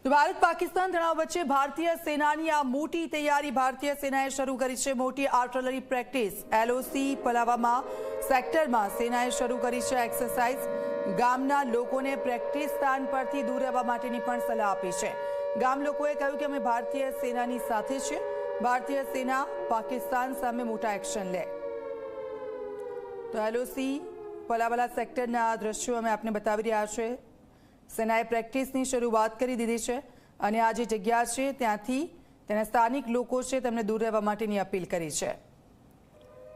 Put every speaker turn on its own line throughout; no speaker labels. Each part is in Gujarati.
તો ભારત પાકિસ્તાન તણાવ વચ્ચે ભારતીય સેનાની આ મોટી તૈયારી ભારતીય સેનાએ શરૂ કરી છે। મોટી આર્ટિલરી પ્રેક્ટિસ એલઓસી પલાવામાં સેક્ટરમાં સેનાએ શરૂ કરી છે એક્સરસાઇઝ। ગામના લોકોને પ્રેક્ટિસ સ્થાન પરથી દૂર રહેવા માટેની પણ સલાહ આપી છે। ગામ લોકોએ કહ્યું કે અમે ભારતીય સેનાની સાથે છીએ। ભારતીય સેના પાકિસ્તાન સામે મોટા એક્શન લે। તો એલઓસી પલાવાલા સેક્ટરના દ્રશ્યો અમે આપને બતાવી રહ્યા છે। સેનાએ પ્રેક્ટિસની શરૂઆત કરી દીધી છે અને આ જે જગ્યા છે ત્યાંથી તેના સ્થાનિક લોકો છે તેમને દૂર રહેવા માટેની અપીલ કરી છે।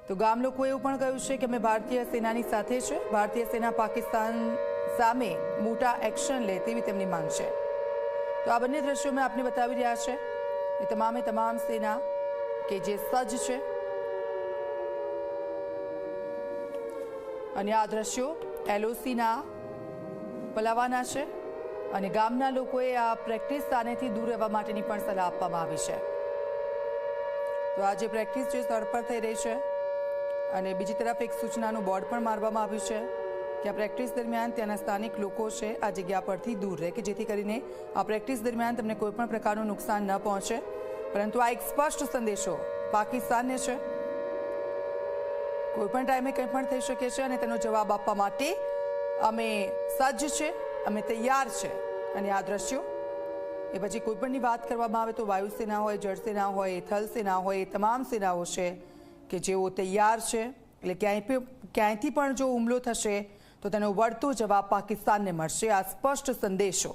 તો ગામ લોકોએ એવું પણ કહ્યું છે કે અમે ભારતીય સેનાની સાથે છે। ભારતીય સેના પાકિસ્તાન સામે મોટા એક્શન લે તેવી તેમની માંગ છે। તો આ બંને દ્રશ્યો મેં આપને બતાવી રહ્યા છે એ તમામ સેના કે જે સજ્જ છે અને આ દ્રશ્યો એલઓસીના પલાવાના છે અને ગામના લોકોએ આ પ્રેક્ટિસ સ્થાનેથી દૂર રહેવા માટેની પણ સલાહ આપવામાં આવી છે। તો આ જે પ્રેક્ટિસ છે સ્થળ પર થઈ રહી છે અને બીજી તરફ એક સૂચનાનું બોર્ડ પણ મારવામાં આવ્યું છે કે આ પ્રેક્ટિસ દરમિયાન ત્યાંના સ્થાનિક લોકો છે આ જગ્યા પરથી દૂર રહે કે જેથી કરીને આ પ્રેક્ટિસ દરમિયાન તેમને કોઈ પણ પ્રકારનું નુકસાન ન પહોંચે। પરંતુ આ એક સ્પષ્ટ સંદેશો પાકિસ્તાનને છે કોઈ પણ ટાઈમે કંઈ પણ થઈ શકે છે અને તેનો જવાબ આપવા માટે અમે સજ્જ છે, અમે તૈયાર છે। અને આ દ્રશ્યો એ પછી કોઈ પણની વાત કરવામાં આવે તો વાયુસેના હોય, જળસેના હોય, થલ સેના હોય, એ તમામ સેનાઓ છે કે જેઓ તૈયાર છે। એટલે ક્યાંયથી પણ જો હુમલો થશે તો તેનો વળતો જવાબ પાકિસ્તાનને મળશે। આ સ્પષ્ટ સંદેશો